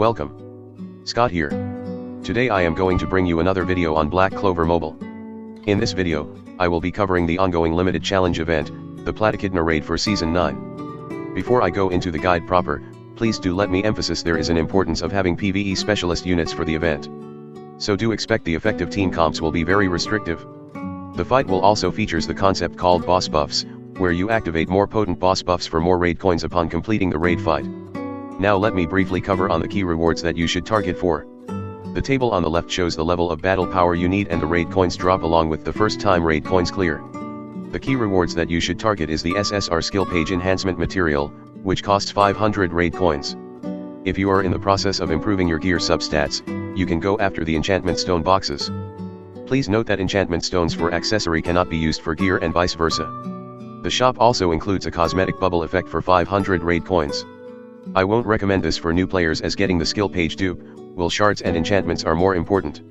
Welcome. Scott here. Today I am going to bring you another video on Black Clover Mobile. In this video, I will be covering the ongoing limited challenge event, the Platichidna Raid for Season 9. Before I go into the guide proper, please do let me emphasize there is an importance of having PvE specialist units for the event. So do expect the effective team comps will be very restrictive. The fight will also features the concept called boss buffs, where you activate more potent boss buffs for more raid coins upon completing the raid fight. Now let me briefly cover on the key rewards that you should target for. The table on the left shows the level of battle power you need and the raid coins drop along with the first time raid coins clear. The key rewards that you should target is the SSR skill page enhancement material, which costs 500 raid coins. If you are in the process of improving your gear substats, you can go after the enchantment stone boxes. Please note that enchantment stones for accessory cannot be used for gear and vice versa. The shop also includes a cosmetic bubble effect for 500 raid coins. I won't recommend this for new players as getting the skill page dupe, will shards and enchantments are more important.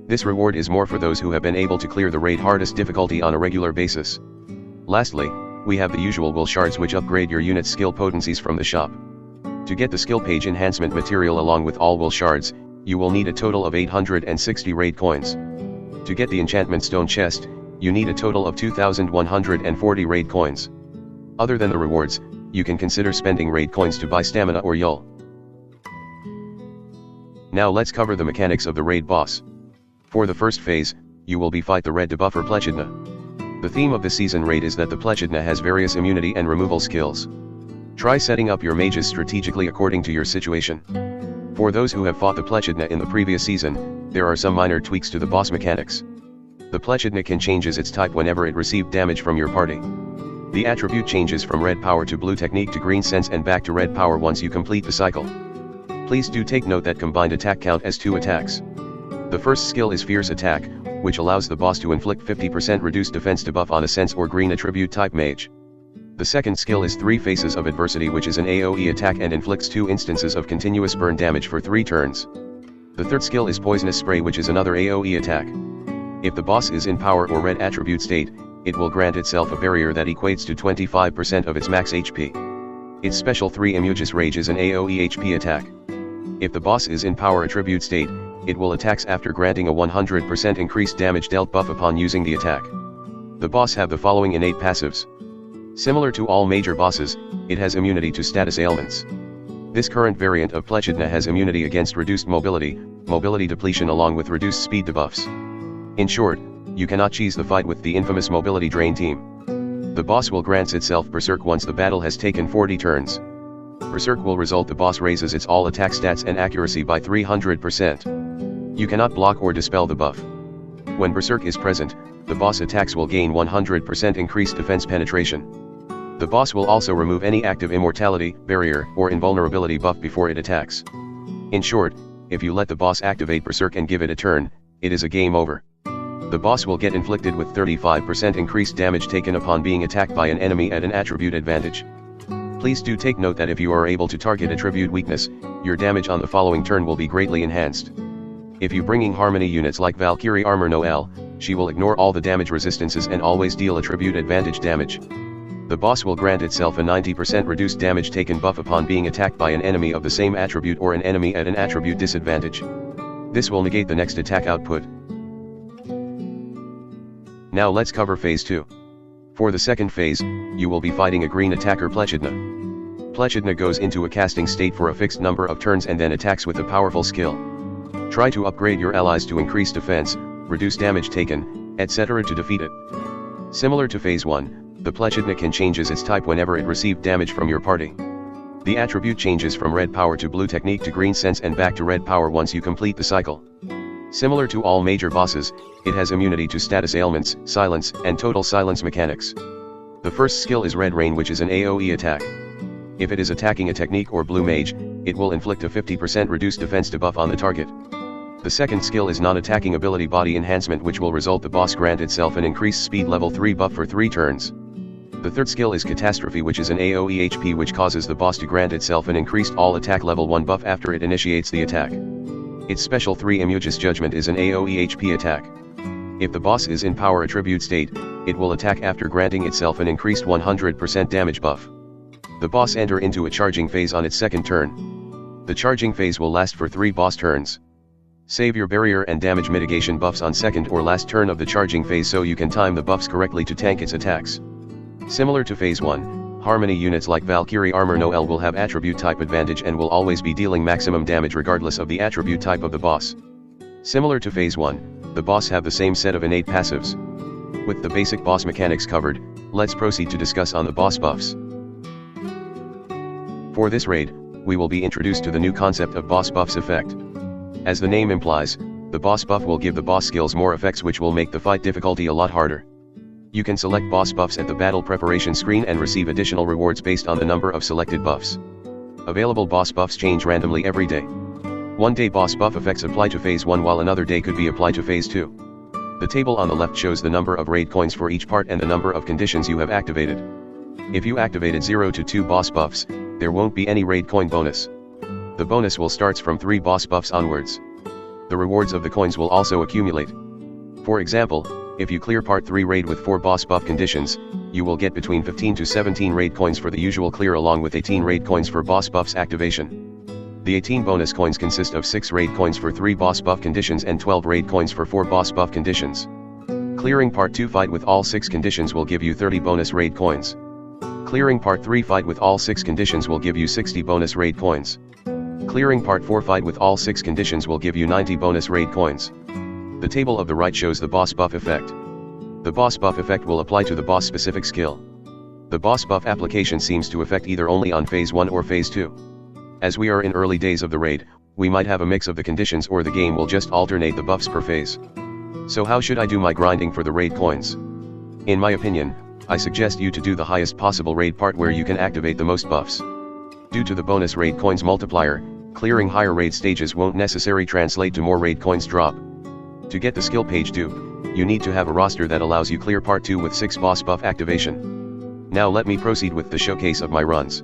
This reward is more for those who have been able to clear the raid hardest difficulty on a regular basis. Lastly, we have the usual will shards which upgrade your unit's skill potencies from the shop. To get the skill page enhancement material along with all will shards, you will need a total of 860 raid coins. To get the enchantment stone chest, you need a total of 2,140 raid coins. Other than the rewards, you can consider spending raid coins to buy stamina or Yul. Now let's cover the mechanics of the raid boss. For the first phase, you will be fight the red debuffer Plaitchidna. The theme of the season raid is that the Platichidna has various immunity and removal skills. Try setting up your mages strategically according to your situation. For those who have fought the Platichidna in the previous season, there are some minor tweaks to the boss mechanics. The Platichidna can changes its type whenever it received damage from your party. The attribute changes from red power to blue technique to green sense and back to red power once you complete the cycle. Please do take note that combined attack count as 2 attacks. The first skill is Fierce Attack, which allows the boss to inflict 50% reduced defense debuff on a sense or green attribute type mage. The second skill is 3 Faces of Adversity, which is an AoE attack and inflicts 2 instances of continuous burn damage for 3 turns. The third skill is Poisonous Spray, which is another AoE attack. If the boss is in power or red attribute state, it will grant itself a barrier that equates to 25% of its max HP. Its special 3 Immugis Rage is an AoE HP attack. If the boss is in power attribute state, it will attacks after granting a 100% increased damage dealt buff upon using the attack. The boss have the following innate passives. Similar to all major bosses, it has immunity to status ailments. This current variant of Platichidna has immunity against reduced mobility, mobility depletion along with reduced speed debuffs. In short, you cannot cheese the fight with the infamous mobility drain team. The boss will grant itself Berserk once the battle has taken 40 turns. Berserk will result the boss raises its all attack stats and accuracy by 300%. You cannot block or dispel the buff. When Berserk is present, the boss attacks will gain 100% increased defense penetration. The boss will also remove any active immortality, barrier, or invulnerability buff before it attacks. In short, if you let the boss activate Berserk and give it a turn, it is a game over. The boss will get inflicted with 35% increased damage taken upon being attacked by an enemy at an attribute advantage. Please do take note that if you are able to target attribute weakness, your damage on the following turn will be greatly enhanced. If you bringing Harmony units like Valkyrie Armor Noelle, she will ignore all the damage resistances and always deal attribute advantage damage. The boss will grant itself a 90% reduced damage taken buff upon being attacked by an enemy of the same attribute or an enemy at an attribute disadvantage. This will negate the next attack output. Now let's cover phase 2. For the second phase, you will be fighting a green attacker Plaitchidna. Plaitchidna goes into a casting state for a fixed number of turns and then attacks with a powerful skill. Try to upgrade your allies to increase defense, reduce damage taken, etc. to defeat it. Similar to phase 1, the Plaitchidna can changes its type whenever it received damage from your party. The attribute changes from red power to blue technique to green sense and back to red power once you complete the cycle. Similar to all major bosses, it has immunity to status ailments, silence, and total silence mechanics. The first skill is Red Rain, which is an AoE attack. If it is attacking a technique or blue mage, it will inflict a 50% reduced defense debuff on the target. The second skill is non-attacking ability Body Enhancement, which will result the boss grant itself an increased speed level 3 buff for 3 turns. The third skill is Catastrophe, which is an AoE HP which causes the boss to grant itself an increased all attack level 1 buff after it initiates the attack. Its special 3 Immugis Judgment is an AoE HP attack. If the boss is in power attribute state, it will attack after granting itself an increased 100% damage buff. The boss enter into a charging phase on its second turn. The charging phase will last for 3 boss turns. Save your barrier and damage mitigation buffs on second or last turn of the charging phase so you can time the buffs correctly to tank its attacks. Similar to phase 1, Harmony units like Valkyrie Armor Noelle will have attribute type advantage and will always be dealing maximum damage regardless of the attribute type of the boss. Similar to phase 1, the boss have the same set of innate passives. With the basic boss mechanics covered, let's proceed to discuss on the boss buffs. For this raid, we will be introduced to the new concept of boss buffs effect. As the name implies, the boss buff will give the boss skills more effects which will make the fight difficulty a lot harder. You can select boss buffs at the battle preparation screen and receive additional rewards based on the number of selected buffs. Available boss buffs change randomly every day. One day boss buff effects apply to phase 1 while another day could be applied to phase 2. The table on the left shows the number of raid coins for each part and the number of conditions you have activated. If you activated 0 to 2 boss buffs, there won't be any raid coin bonus. The bonus will starts from 3 boss buffs onwards. The rewards of the coins will also accumulate. For example, if you clear part 3 raid with 4 boss buff conditions, you will get between 15 to 17 raid coins for the usual clear along with 18 raid coins for boss buffs activation. The 18 bonus coins consist of 6 raid coins for 3 boss buff conditions and 12 raid coins for 4 boss buff conditions. Clearing part 2 fight with all 6 conditions will give you 30 bonus raid coins. Clearing part 3 fight with all 6 conditions will give you 60 bonus raid coins. Clearing part 4 fight with all 6 conditions will give you 90 bonus raid coins. The table of the right shows the boss buff effect. The boss buff effect will apply to the boss specific skill. The boss buff application seems to affect either only on phase 1 or phase 2. As we are in early days of the raid, we might have a mix of the conditions or the game will just alternate the buffs per phase. So how should I do my grinding for the raid coins? In my opinion, I suggest you to do the highest possible raid part where you can activate the most buffs. Due to the bonus raid coins multiplier, clearing higher raid stages won't necessarily translate to more raid coins drop. To get the skill page 2, you need to have a roster that allows you clear part 2 with 6 boss buff activation. Now let me proceed with the showcase of my runs.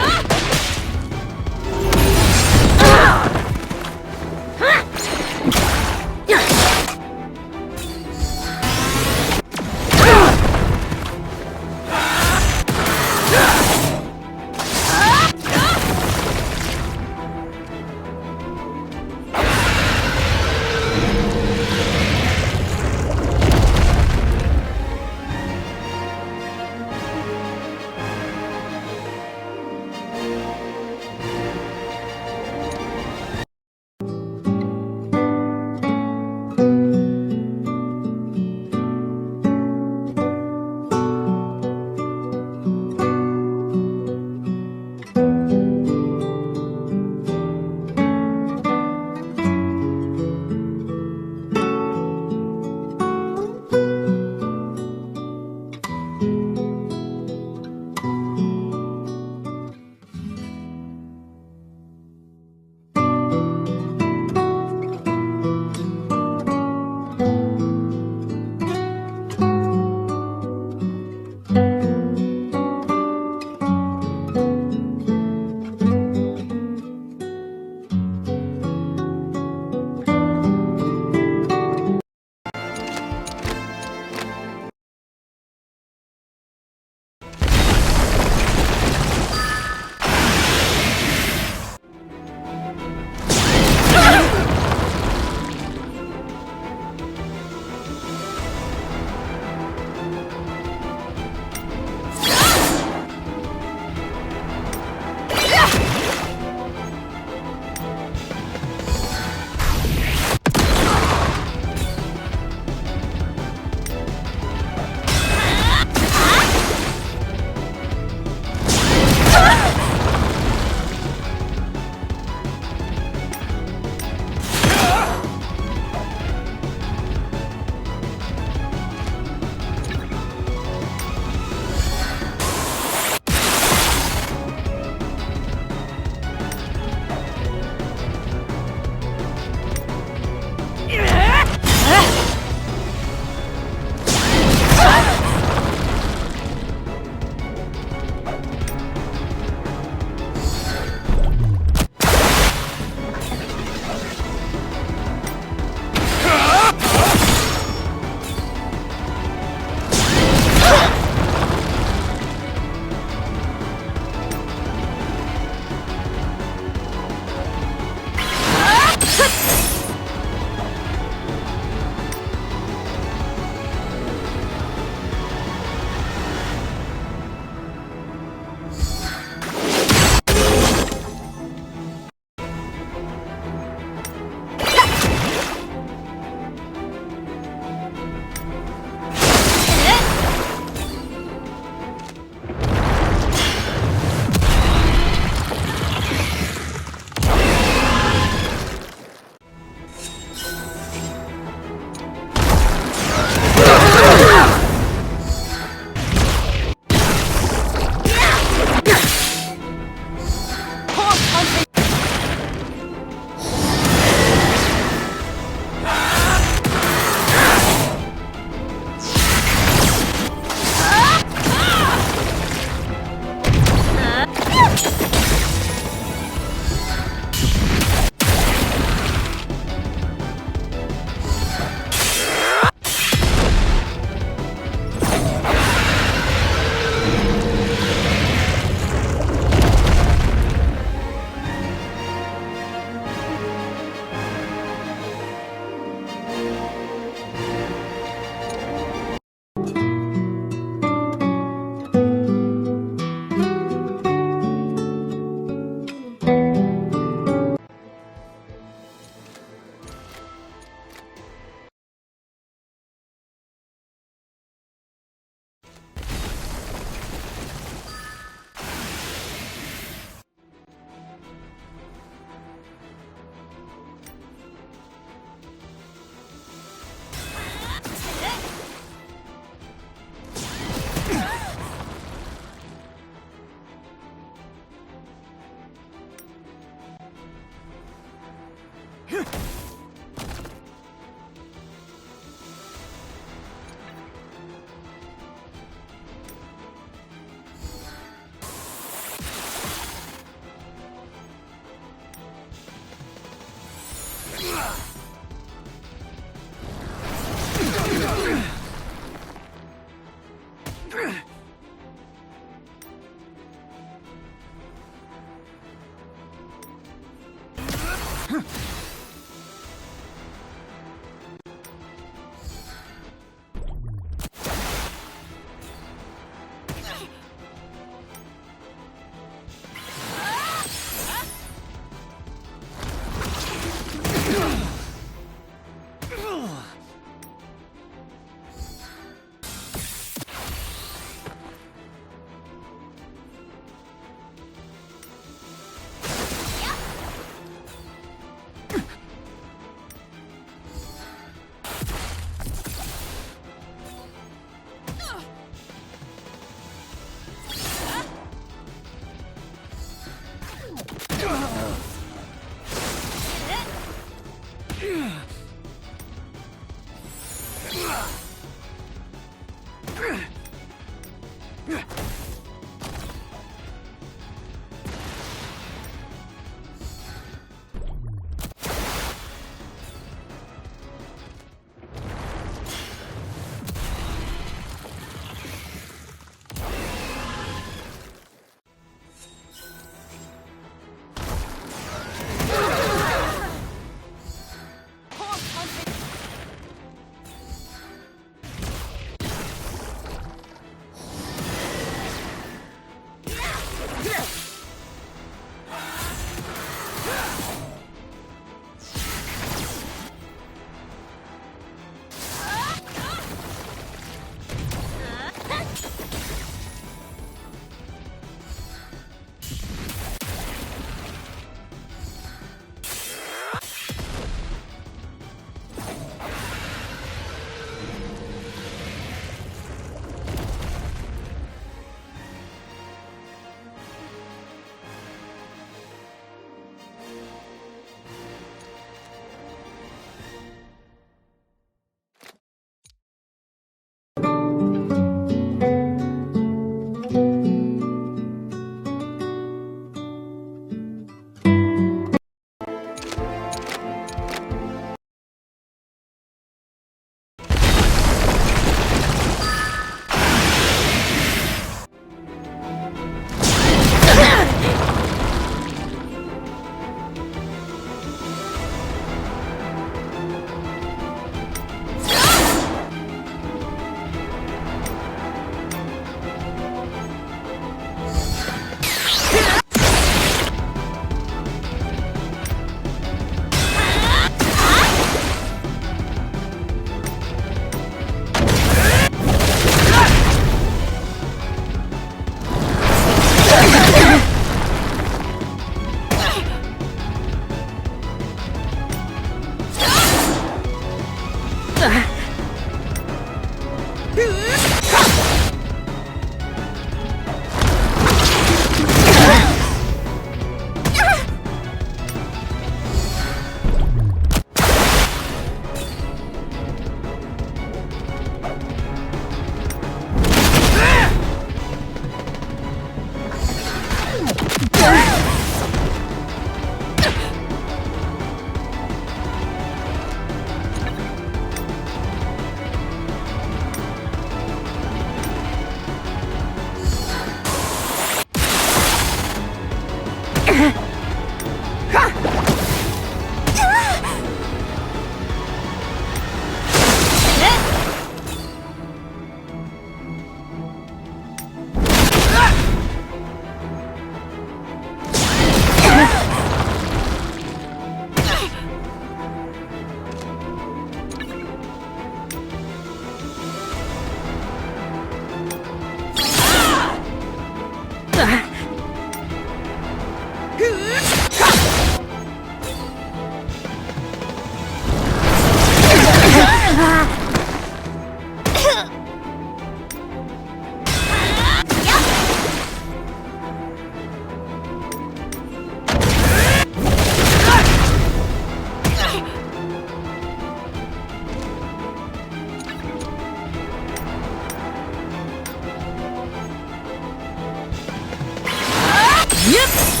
Yep!